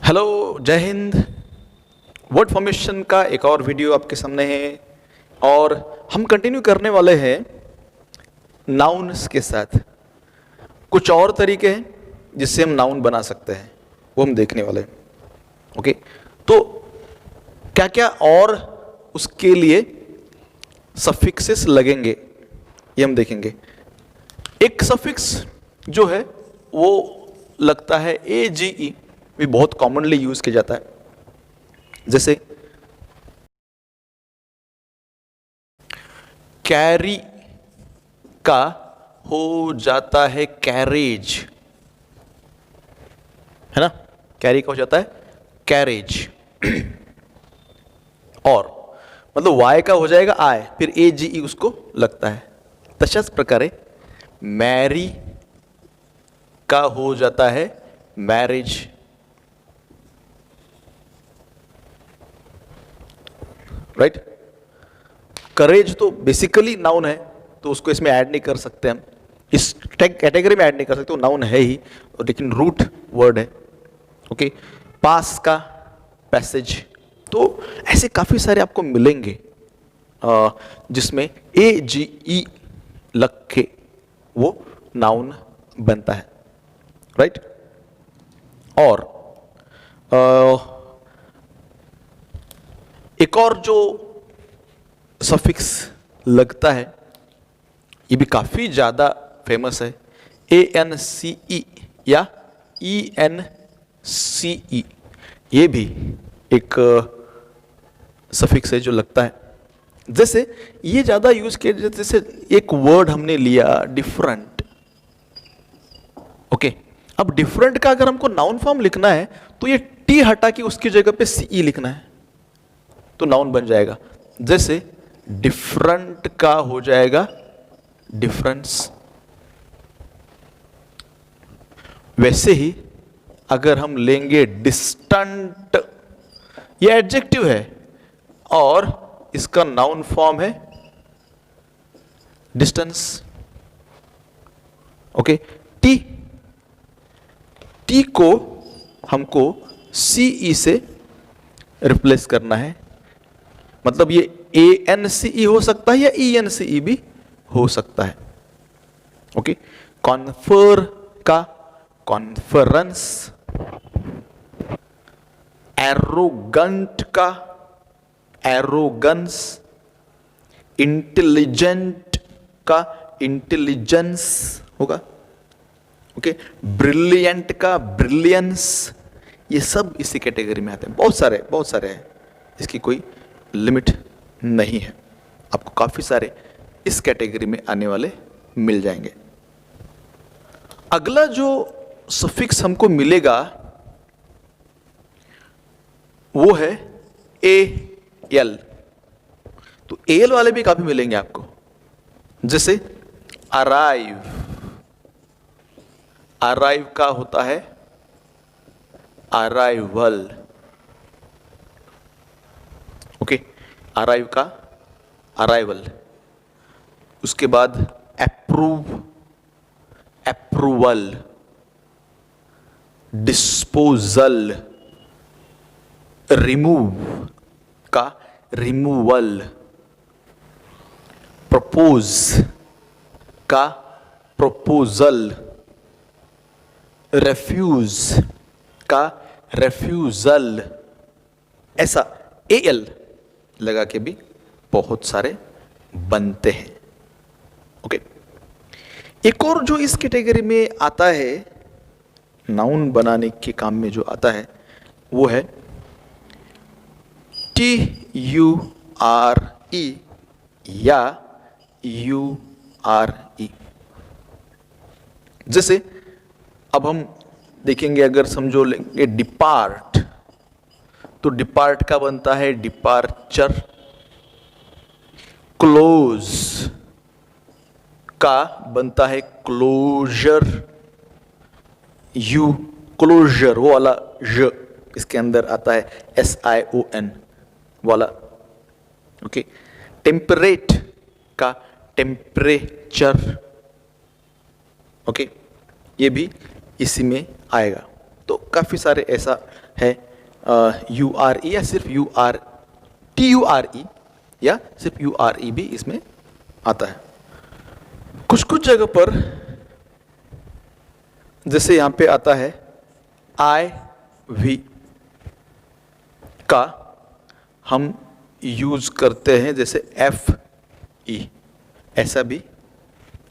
Hello, जय Hind. Word formation का एक और वीडियो आपके सामने है और हम कंटिन्यू करने वाले हैं नाउन्स के साथ। कुछ और तरीके हैं जिससे हम नाउन बना सकते हैं, वो हम देखने वाले हैं। ओके, तो क्या क्या और उसके लिए सफिक्सेस लगेंगे ये हम देखेंगे। एक सफिक्स जो है वो लगता है AGE, भी बहुत कॉमनली यूज किया जाता है। जैसे कैरी का हो जाता है कैरेज, है ना। कैरी का हो जाता है कैरेज और मतलब वाई का हो जाएगा आय, फिर AGE उसको लगता है। तशाच प्रकारे मैरी का हो जाता है मैरिज, राइट। करेज तो बेसिकली नाउन है, तो उसको इसमें ऐड नहीं कर सकते हम, इस कैटेगरी में ऐड नहीं कर सकते, वो नाउन है ही, लेकिन रूट वर्ड है। ओके, पास का पैसेज, तो ऐसे काफ़ी सारे आपको मिलेंगे जिसमें AGE लग के वो नाउन बनता है, राइट। और एक और जो सफिक्स लगता है, ये भी काफ़ी ज़्यादा फेमस है, ANCE या ENCE। ये भी एक सफिक्स है जो लगता है। जैसे ये ज़्यादा यूज किया, जैसे एक वर्ड हमने लिया डिफरेंट। ओके, अब डिफरेंट का अगर हमको नाउन फॉर्म लिखना है तो ये T हटा के उसकी जगह पे CE लिखना है तो नाउन बन जाएगा। जैसे डिफरेंट का हो जाएगा डिफरेंस। वैसे ही अगर हम लेंगे डिस्टेंट, ये एडजेक्टिव है और इसका नाउन फॉर्म है डिस्टेंस। ओके, टी को हमको CE से रिप्लेस करना है, मतलब ये ANCE हो सकता है या ENCE भी हो सकता है। ओके, कॉन्फर का कॉन्फ्रेंस, एरोगंट का एरोगंस, इंटेलिजेंट का इंटेलिजेंस होगा। ओके, ब्रिलियंट का ब्रिलियंस। ये सब इसी कैटेगरी में आते हैं। बहुत सारे हैं, इसकी कोई लिमिट नहीं है। आपको काफी सारे इस कैटेगरी में आने वाले मिल जाएंगे। अगला जो सफिक्स हमको मिलेगा वो है AL। तो AL वाले भी काफी मिलेंगे आपको, जैसे अराइव। अराइव का होता है अराइवल। ओके, अराइव का अराइवल। उसके बाद अप्रूव, अप्रूवल, डिस्पोजल, रिमूव का रिमूवल, प्रपोज का प्रपोजल, रेफ्यूज का रेफ्यूजल। ऐसा AL लगा के भी बहुत सारे बनते हैं। ओके, एक और जो इस कैटेगरी में आता है, नाउन बनाने के काम में जो आता है, वो है TURE या URE। जैसे अब हम देखेंगे, अगर समझो लेंगे डिपार्ट, तो डिपार्ट का बनता है डिपार्चर। क्लोज का बनता है क्लोजर। क्लोजर वो वाला ज इसके अंदर आता है SION वाला। ओके, टेम्परेट का टेम्परेचर। ओके, ये भी इसी में आएगा। तो काफ़ी सारे ऐसा है URE या सिर्फ TURE या सिर्फ URE भी इसमें आता है। कुछ कुछ जगह पर जैसे यहाँ पे आता है IV का हम यूज करते हैं, जैसे FE ऐसा भी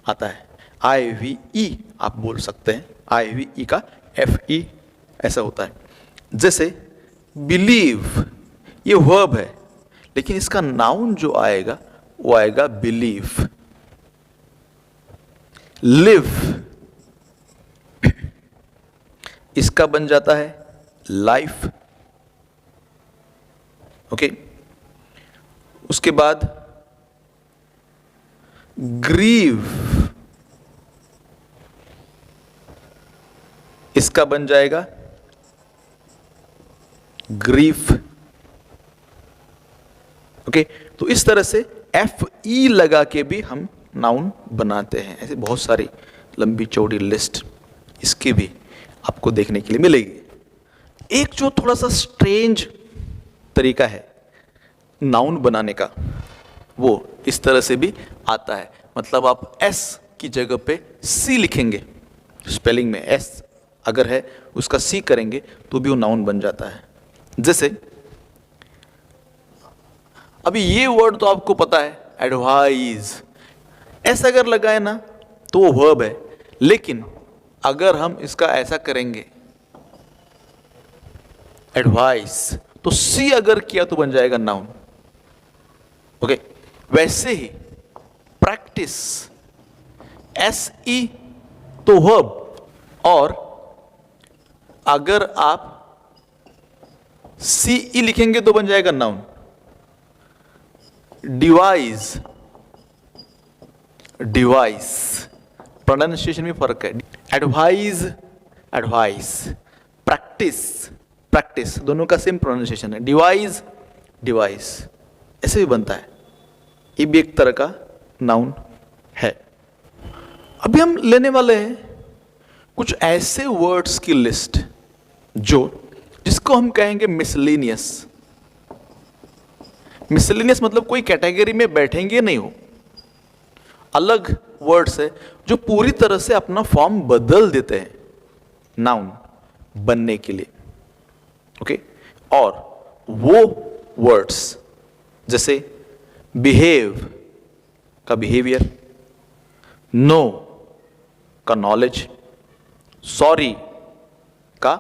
आता है। IVE आप बोल सकते हैं, IVE का FE ऐसा होता है। जैसे बिलीव ये वर्ब है, लेकिन इसका नाउन जो आएगा वो आएगा बिलीव। लिव इसका बन जाता है लाइफ। ओके, उसके बाद ग्रीव इसका बन जाएगा ग्रीफ। ओके, तो इस तरह से FE लगा के भी हम नाउन बनाते हैं। ऐसे बहुत सारी लंबी चौड़ी लिस्ट इसकी भी आपको देखने के लिए मिलेगी। एक जो थोड़ा सा स्ट्रेंज तरीका है नाउन बनाने का, वो इस तरह से भी आता है। मतलब आप S की जगह पे C लिखेंगे, स्पेलिंग में S अगर है उसका C करेंगे तो भी वो नाउन बन जाता है। जैसे अभी ये वर्ड तो आपको पता है एडवाइज, S अगर लगाए ना तो वो वर्ब है, लेकिन अगर हम इसका ऐसा करेंगे एडवाइस तो C अगर किया तो बन जाएगा नाउन। ओके, वैसे ही प्रैक्टिस SE तो वर्ब, और अगर आप CE लिखेंगे तो बन जाएगा नाउन। डिवाइस प्रोनाउंसिएशन में फर्क है। एडवाइस प्रैक्टिस दोनों का सेम प्रोनाउंसिएशन है। डिवाइस ऐसे भी बनता है, ये भी एक तरह का नाउन है। अभी हम लेने वाले हैं कुछ ऐसे वर्ड्स की लिस्ट जिसको हम कहेंगे मिसलेनियस। मतलब कोई कैटेगरी में बैठेंगे नहीं हो, अलग वर्ड्स है जो पूरी तरह से अपना फॉर्म बदल देते हैं नाउन बनने के लिए। ओके, और वो वर्ड्स जैसे बिहेव का बिहेवियर, नो का नॉलेज, सॉरी का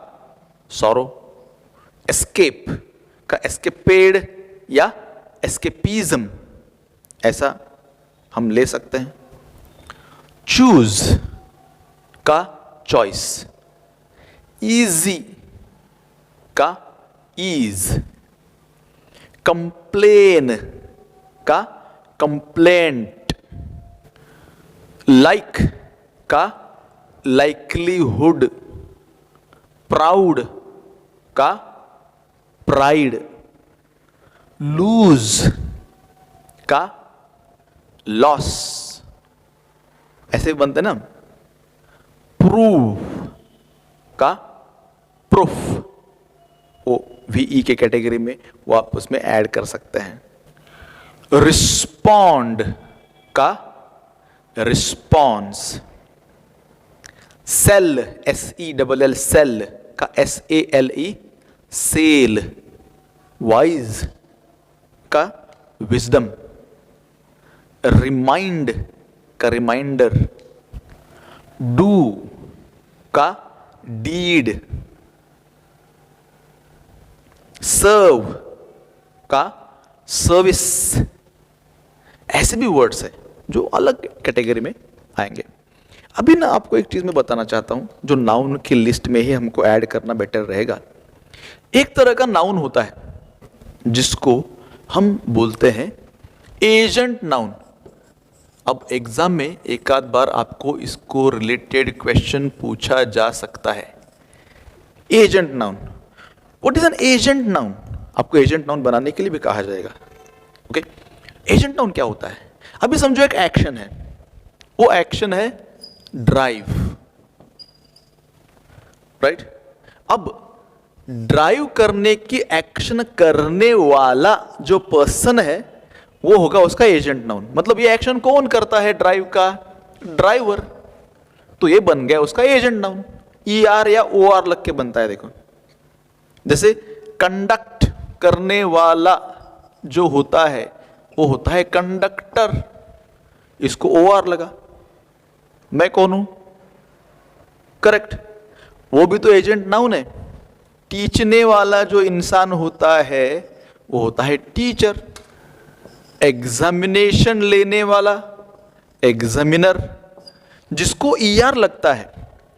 सॉरो, एस्केप का एस्केपेड या एस्केपिज्म ऐसा हम ले सकते हैं। चूज का चॉइस, इजी का ईज, कंप्लेन का कंप्लेंट, लाइक का लाइकलीहुड, प्राउड का प्राइड, लूज का लॉस ऐसे बनते ना। प्रूव का प्रूफ, वो VE के कैटेगरी में वो आप उसमें ऐड कर सकते हैं। रिस्पॉन्ड का रिस्पॉन्स, सेल SELL सेल का SALE सेल, वाइज का विजडम, रिमाइंड का रिमाइंडर, डू का डीड, सर्व का सर्विस। ऐसे भी वर्ड्स हैं जो अलग कैटेगरी में आएंगे। अभी ना आपको एक चीज मैं बताना चाहता हूं जो नाउन की लिस्ट में ही हमको ऐड करना बेटर रहेगा। एक तरह का नाउन होता है जिसको हम बोलते हैं एजेंट नाउन। अब एग्जाम में एक आध बार आपको इसको रिलेटेड क्वेश्चन पूछा जा सकता है। Agent noun, what is an agent noun? आपको एजेंट नाउन बनाने के लिए भी कहा जाएगा। ओके, एजेंट नाउन क्या होता है? अभी समझो एक एक्शन है, वो एक्शन है ड्राइव, राइट? अब ड्राइव करने की एक्शन करने वाला जो पर्सन है वो होगा उसका एजेंट नाउन। मतलब ये एक्शन कौन करता है ड्राइव का? ड्राइवर। तो ये बन गया उसका एजेंट नाउन। ई आर या ओ आर लग के बनता है, देखो। जैसे कंडक्ट करने वाला जो होता है वो होता है कंडक्टर, इसको ओ आर लगा। मैं कौन हूं? करेक्ट, वो भी तो एजेंट नाउन है। टीचने वाला जो इंसान होता है वो होता है टीचर। एग्जामिनेशन लेने वाला एग्जामिनर, जिसको ईआर लगता है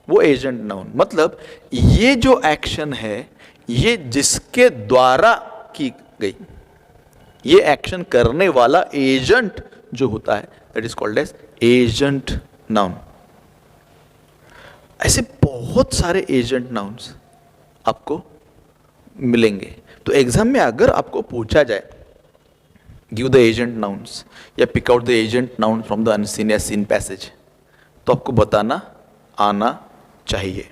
वो एजेंट नाउन। मतलब ये जो एक्शन है ये जिसके द्वारा की गई, ये एक्शन करने वाला एजेंट जो होता है that is called as agent noun. ऐसे बहुत सारे एजेंट नाउन्स आपको मिलेंगे। तो एग्जाम में अगर आपको पूछा जाए गिव द एजेंट नाउन्स या pick out the agent noun from the unseen या सीन पैसेज, तो आपको बताना आना चाहिए।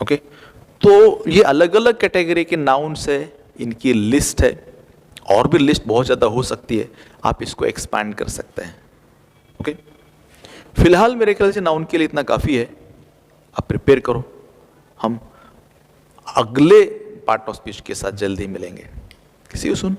ओके, तो ये अलग अलग कैटेगरी के नाउन्स है, इनकी लिस्ट है, और भी लिस्ट बहुत ज़्यादा हो सकती है, आप इसको एक्सपैंड कर सकते हैं। ओके, फिलहाल मेरे ख्याल से नाउन के लिए इतना काफ़ी है। आप प्रिपेयर करो, हम अगले पार्ट ऑफ स्पीच के साथ जल्दी मिलेंगे। सी यू सून।